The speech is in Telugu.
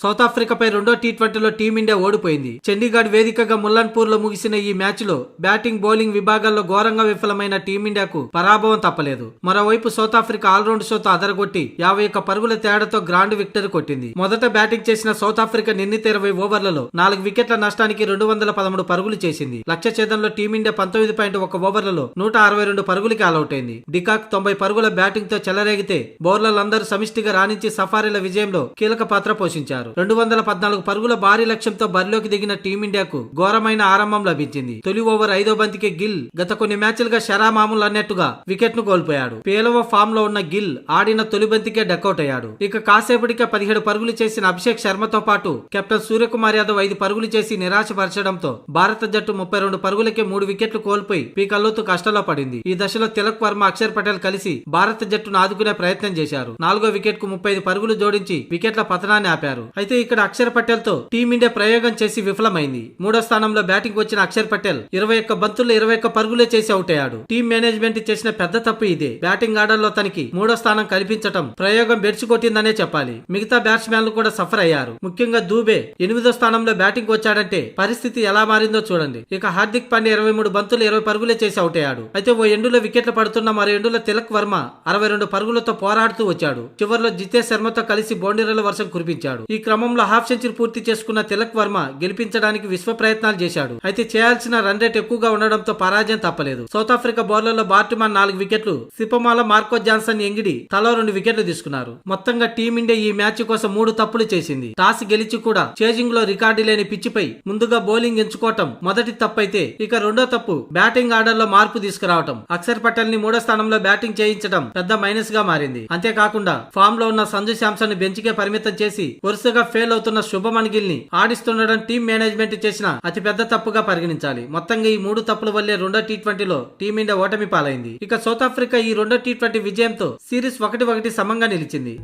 సౌత్ ఆఫ్రికాపై రెండో టీ20లో టీమిండియా ఓడిపోయింది. చండీగఢ్ వేదికగా ముల్లన్పూర్ లో ముగిసిన ఈ మ్యాచ్ లో బ్యాటింగ్, బౌలింగ్ విభాగాల్లో ఘోరంగా విఫలమైన టీమిండియాకు పరాభవం తప్పలేదు. మరోవైపు సౌత్ ఆఫ్రికా ఆల్రౌండ్ షోతో అదరగొట్టి 51 పరుగుల తేడాతో గ్రాండ్ విక్టరీ కొట్టింది. మొదట బ్యాటింగ్ చేసిన సౌత్ ఆఫ్రికా నిర్ణీత 20 ఓవర్లలో 4 వికెట్ల నష్టానికి 213 పరుగులు చేసింది. లక్ష్య ఛేదంలో టీమిండియా 19.1 ఓవర్లలో 162 పరుగులకి ఆలౌట్ అయింది. డికాక్ 90 పరుగుల బ్యాటింగ్ తో చెలరేగితే బౌలర్లందరూ సమిష్టిగా రాణించి సఫారీల విజయంలో కీలక పాత్ర పోషించారు. 214 పరుగుల భారీ లక్ష్యంతో బరిలోకి దిగిన టీమిండియాకు ఘోరమైన ఆరంభం లభించింది. తొలి ఓవర్ 5వ బంతికి గిల్ గత కొన్ని మ్యాచ్లుగా షరామామూలు అన్నట్టుగా వికెట్ ను కోల్పోయాడు. పేలవ ఫామ్ లో ఉన్న గిల్ ఆడిన తొలి బంతికే డకౌట్ అయ్యాడు. ఇక కాసేపటికే 17 పరుగులు చేసిన అభిషేక్ శర్మతో పాటు కెప్టెన్ సూర్యకుమార్ యాదవ్ 5 పరుగులు చేసి నిరాశపరచడంతో భారత జట్టు 32 పరుగులకే 3 వికెట్లు కోల్పోయి పీకల్లోతు కష్టంలో పడింది. ఈ దశలో తిలక్ వర్మ, అక్షర్ పటేల్ కలిసి భారత జట్టును ఆదుకునే ప్రయత్నం చేశారు. 4వ వికెట్ కు 35 పరుగులు జోడించి వికెట్ల పతనాన్ని ఆపారు. అయితే ఇక్కడ అక్షర్ పటేల్ తో టీమిండియా ప్రయోగం చేసి విఫలమైంది. 3వ స్థానంలో బ్యాటింగ్ వచ్చిన అక్షర్ పటేల్ 21 బంతుల్లో 21 పరుగులే చేసి అవుట్ అయ్యాడు. టీం మేనేజ్మెంట్ చేసిన పెద్ద తప్పు ఇదే. బ్యాటింగ్ ఆర్డర్ లో తనకి 3వ స్థానం కల్పించటం ప్రయోగం బెడిచికొట్టిందనే చెప్పాలి. మిగతా బ్యాట్స్మెన్లు కూడా సఫర్ అయ్యారు. ముఖ్యంగా దూబే 8వ స్థానంలో బ్యాటింగ్ వచ్చాడంటే పరిస్థితి ఎలా మారిందో చూడండి. ఇక హార్దిక్ పాండ్యా 23 బంతులు 20 పరుగులే చేసి అవుట్ అయ్యాడు. అయితే ఓ ఎండులో వికెట్లు పడుతున్న మరో ఎండులో తిలక్ వర్మ 62 పరుగులతో పోరాడుతూ వచ్చాడు. చివరిలో జితేష్ శర్మతో కలిసి బౌండరీల వర్షం కురిపించాడు. ఈ క్రమంలో హాఫ్ సెంచరీ పూర్తి చేసుకున్న తిలక్ వర్మ గెలిపించడానికి విశ్వ ప్రయత్నాలు చేశాడు. అయితే చేయాల్సిన రన్ రేట్ ఎక్కువగా ఉండడంతో పరాజయం తప్పలేదు. సౌత్ ఆఫ్రికా బౌలర్లో బార్టిమాన్ 4 వికెట్లు, సిపమాల, మార్కో జాన్సన్, ఎంగిడి తలో 2 వికెట్లు తీసుకున్నారు. మొత్తంగా టీమిండియా ఈ మ్యాచ్ కోసం 3 తప్పులు చేసింది. టాస్ గెలిచి కూడా చేజింగ్ లో రికార్డు లేని పిచ్చిపై ముందుగా బౌలింగ్ ఎంచుకోవటం మొదటి తప్పు అయితే, ఇక రెండో తప్పు బ్యాటింగ్ ఆర్డర్ లో మార్పు తీసుకురావటం. అక్షర్ పటేల్ ని 3వ స్థానంలో బ్యాటింగ్ చేయించడం పెద్ద మైనస్ గా మారింది. అంతేకాకుండా ఫామ్ లో ఉన్న సంజు శాంసన్ ని బెంచ్ కే పరిమితం చేసి వరుసగా ఫెయిల్ అవుతున్న శుభమన్ గిల్ ని ఆడిస్తుండడం టీం మేనేజ్మెంట్ చేసిన అతి పెద్ద తప్పుగా పరిగణించాలి. మొత్తంగా ఈ 3 తప్పుల వల్లే రెండో టీ20లో టీమిండియా ఓటమి పాలైంది. ఇక సౌత్ ఆఫ్రికా ఈ రెండో టీ20 విజయంతో సిరీస్ 1-1 సమంగా నిలిచింది.